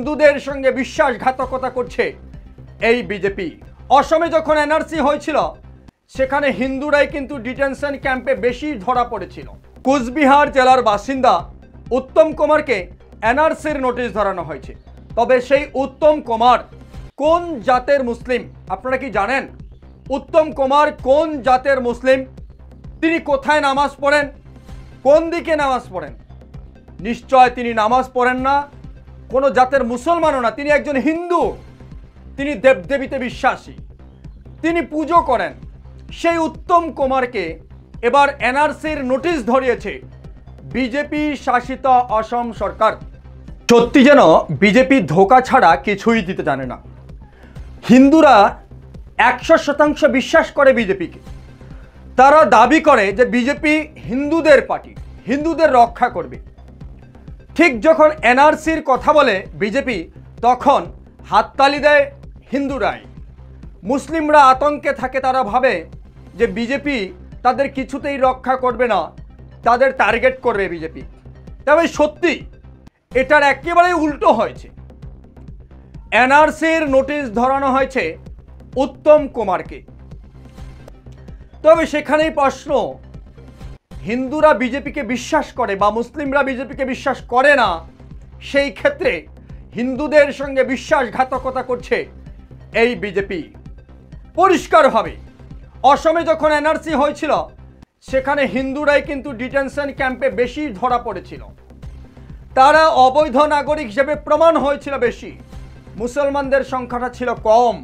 হিন্দুদের সঙ্গে বিশ্বাসঘাতকতা করছে এই বিজেপি। অসমে যখন এনআরসি হয়েছিল সেখানে হিন্দুরাই কিন্তু ডিটেনশন ক্যাম্পে বেশি ধরা পড়েছিল। কুচবিহার জেলার বাসিন্দা উত্তম কুমারকে এনআরসির নোটিশ ধরানো হয়েছে। তবে সেই উত্তম কুমার কোন জাতের মুসলিম আপনারা কি জানেন? উত্তম কুমার কোন জাতের মুসলিম? তিনি কোথায় নামাজ পড়েন? কোন দিকে নামাজ পড়েন? নিশ্চয় তিনি নামাজ পড়েন না কোনো জাতের মুসলমানও না, তিনি একজন হিন্দু। তিনি দেবদেবীতে বিশ্বাসী, তিনি পুজো করেন। সেই উত্তম কুমারকে এবার এনআরসির নোটিশ ধরিয়েছে বিজেপি শাসিত অসম সরকার। সত্যি যেন বিজেপি ধোঁকা ছাড়া কিছুই দিতে জানে না। হিন্দুরা 100% বিশ্বাস করে বিজেপিকে। তারা দাবি করে যে বিজেপি হিন্দুদের পার্টি, হিন্দুদের রক্ষা করবে। ঠিক যখন এনআরসির কথা বলে বিজেপি, তখন হাততালি দেয় হিন্দুরাই। মুসলিমরা আতঙ্কে থাকে, তারা ভাবে যে বিজেপি তাদের কিছুতেই রক্ষা করবে না, তাদের টার্গেট করবে বিজেপি। তবে সত্যি এটার একেবারেই উল্টো হয়েছে। এনআরসির নোটিশ ধরানো হয়েছে উত্তম কুমারকে। তবে সেখানেই প্রশ্ন, হিন্দুরা বিজেপিকে বিশ্বাস করে বা মুসলিমরা বিজেপিকে বিশ্বাস করে না, সেই ক্ষেত্রে হিন্দুদের সঙ্গে বিশ্বাসঘাতকতা করছে এই বিজেপি। পরিষ্কারভাবে অসমে যখন এনআরসি হয়েছিল সেখানে হিন্দুরাই কিন্তু ডিটেনশন ক্যাম্পে বেশি ধরা পড়েছিল। তারা অবৈধ নাগরিক হিসেবে প্রমাণ হয়েছিল বেশি, মুসলমানদের সংখ্যাটা ছিল কম।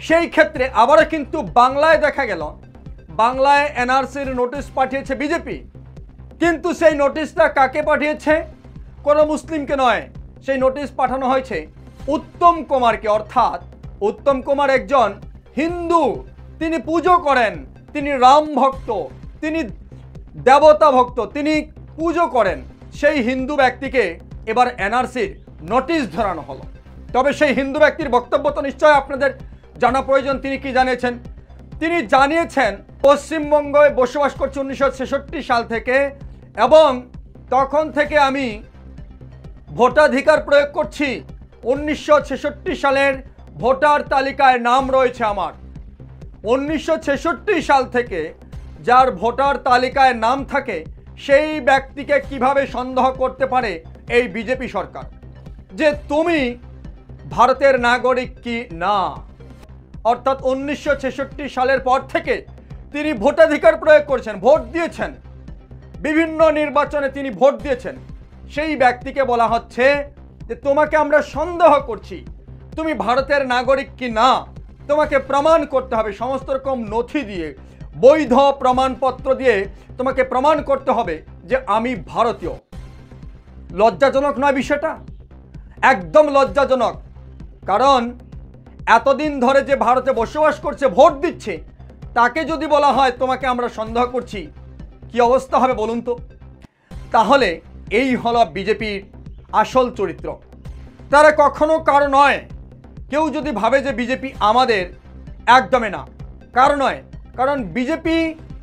সেই ক্ষেত্রে আবারও কিন্তু বাংলায় দেখা গেল, বাংলায় এনআরসির নোটিশ পাঠিয়েছে বিজেপি। কিন্তু সেই নোটিশটা কাকে পাঠিয়েছে? কোনো মুসলিমকে নয়, সেই নোটিশ পাঠানো হয়েছে উত্তম কুমারকে। অর্থাৎ উত্তম কুমার একজন হিন্দু, তিনি পুজো করেন, তিনি রাম ভক্ত, তিনি দেবতা ভক্ত, তিনি পুজো করেন। সেই হিন্দু ব্যক্তিকে এবার এনআরসির নোটিশ ধরানো হলো। তবে সেই হিন্দু ব্যক্তির বক্তব্য তো নিশ্চয় আপনাদের জানা প্রয়োজন। তিনি কি জানিয়েছেন? তিনি জানিয়েছেন পশ্চিমবঙ্গে বসবাস করছি 1966 সাল থেকে, এবং তখন থেকে আমি ভোটাধিকার প্রয়োগ করছি। 1966 সালের ভোটার তালিকায় নাম রয়েছে আমার। 1966 সাল থেকে যার ভোটার তালিকায় নাম থাকে সেই ব্যক্তিকে কিভাবে সন্দেহ করতে পারে এই বিজেপি সরকার যে তুমি ভারতের নাগরিক কি না? অর্থাৎ 1966 সালের পর থেকে তিনি ভোটাধিকার প্রয়োগ করেছেন, ভোট দিয়েছেন, বিভিন্ন নির্বাচনে তিনি ভোট দিয়েছেন। সেই ব্যক্তিকে বলা হচ্ছে যে তোমাকে আমরা সন্দেহ করছি, তুমি ভারতের নাগরিক কি না তোমাকে প্রমাণ করতে হবে। সমস্ত রকম নথি দিয়ে, বৈধ প্রমাণপত্র দিয়ে তোমাকে প্রমাণ করতে হবে যে আমি ভারতীয়। লজ্জাজনক নয় বিষয়টা? একদম লজ্জাজনক। কারণ এতদিন ধরে যে ভারতে বসবাস করছে, ভোট দিচ্ছে, তাকে যদি বলা হয় তোমাকে আমরা সন্দেহ করছি, কি অবস্থা হবে বলুন তো? তাহলে এই হলো বিজেপির আসল চরিত্র। তারা কখনো কারো নয়। কেউ যদি ভাবে যে বিজেপি আমাদের, একদমই না, কারো নয়। কারণ বিজেপি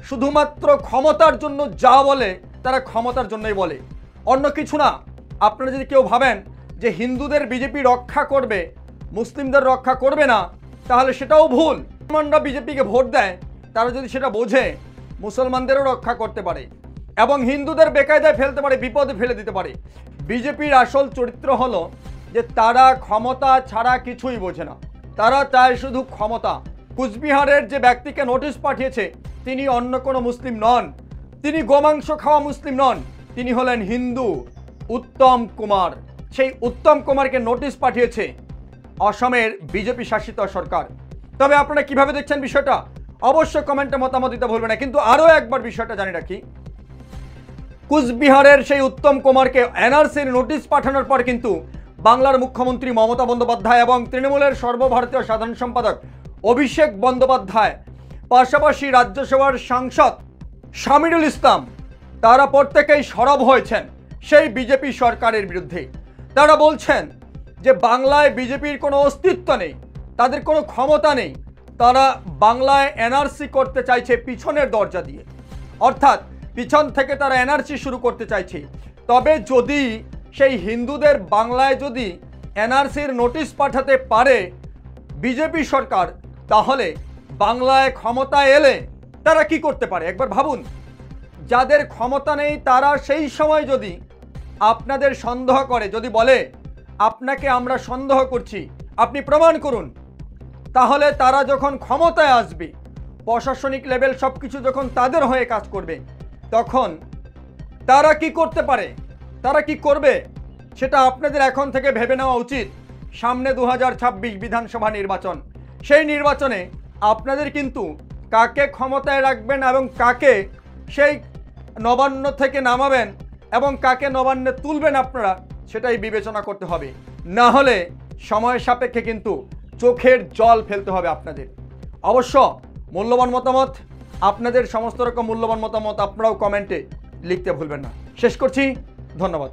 শুধুমাত্র ক্ষমতার জন্য যা বলে তারা ক্ষমতার জন্যই বলে, অন্য কিছু না। আপনারা যদি কেউ ভাবেন যে হিন্দুদের বিজেপি রক্ষা করবে, মুসলিমদের রক্ষা করবে না, তাহলে সেটাও ভুল। মুসলমানরা বিজেপিকে ভোট দেয়, তারা যদি সেটা বোঝে মুসলমানদেরও রক্ষা করতে পারে এবং হিন্দুদের বেকায়দায় ফেলতে পারে, বিপদে ফেলে দিতে পারে। বিজেপির আসল চরিত্র হলো যে তারা ক্ষমতা ছাড়া কিছুই বোঝে না, তারা চায় শুধু ক্ষমতা। কুচবিহারের যে ব্যক্তিকে নোটিশ পাঠিয়েছে তিনি অন্য কোনো মুসলিম নন, তিনি গোমাংস খাওয়া মুসলিম নন, তিনি হলেন হিন্দু, উত্তম কুমার। সেই উত্তম কুমারকে নোটিশ পাঠিয়েছে অসমের বিজেপি শাসিত সরকার। তবে আপনারা কিভাবে দেখছেন বিষয়টা অবশ্যই কমেন্টে মতামত দিতে ভুলবেন না। কিন্তু আরও একবার বিষয়টা জানি রাখি, কুচবিহারের সেই উত্তম কুমারকে এনআরসির নোটিশ পাঠানোর পর কিন্তু বাংলার মুখ্যমন্ত্রী মমতা বন্দ্যোপাধ্যায় এবং তৃণমূলের সর্বভারতীয় সাধারণ সম্পাদক অভিষেক বন্দ্যোপাধ্যায়, পাশাপাশি রাজ্যসভার সাংসদ শামিরুল ইসলাম, তারা প্রত্যেকেই সরব হয়েছেন সেই বিজেপি সরকারের বিরুদ্ধে। তারা বলছেন যে বাংলায় বিজেপির কোনো অস্তিত্ব নেই, তাদের কোনো ক্ষমতা নেই, তারা বাংলায় এনআরসি করতে চাইছে পিছনের দরজা দিয়ে, অর্থাৎ পিছন থেকে তারা এনআরসি শুরু করতে চাইছে। তবে যদি সেই হিন্দুদের বাংলায় যদি এনআরসির নোটিশ পাঠাতে পারে বিজেপি সরকার, তাহলে বাংলায় ক্ষমতা এলে তারা কি করতে পারে একবার ভাবুন। যাদের ক্ষমতা নেই তারা সেই সময় যদি আপনাদের সন্দেহ করে, যদি বলে আপনাকে আমরা সন্দেহ করছি, আপনি প্রমাণ করুন, তাহলে তারা যখন ক্ষমতায় আসবে, প্রশাসনিক লেভেল সব কিছু যখন তাদের হয়ে কাজ করবে, তখন তারা কি করতে পারে, তারা কি করবে, সেটা আপনাদের এখন থেকে ভেবে নেওয়া উচিত। সামনে 2026 বিধানসভা নির্বাচন, সেই নির্বাচনে আপনাদের কিন্তু কাকে ক্ষমতায় রাখবেন এবং কাকে সেই নবান্ন থেকে নামাবেন এবং কাকে নবান্নে তুলবেন আপনারা, সেটাই বিবেচনা করতে হবে। না হলে সময় সাপেক্ষে কিন্তু চোখের জল ফেলতে হবে আপনাদের। অবশ্য মূল্যবান মতামত, আপনাদের সমস্ত রকম মূল্যবান মতামত আপনারাও কমেন্টে লিখতে ভুলবেন না। শেষ করছি, ধন্যবাদ।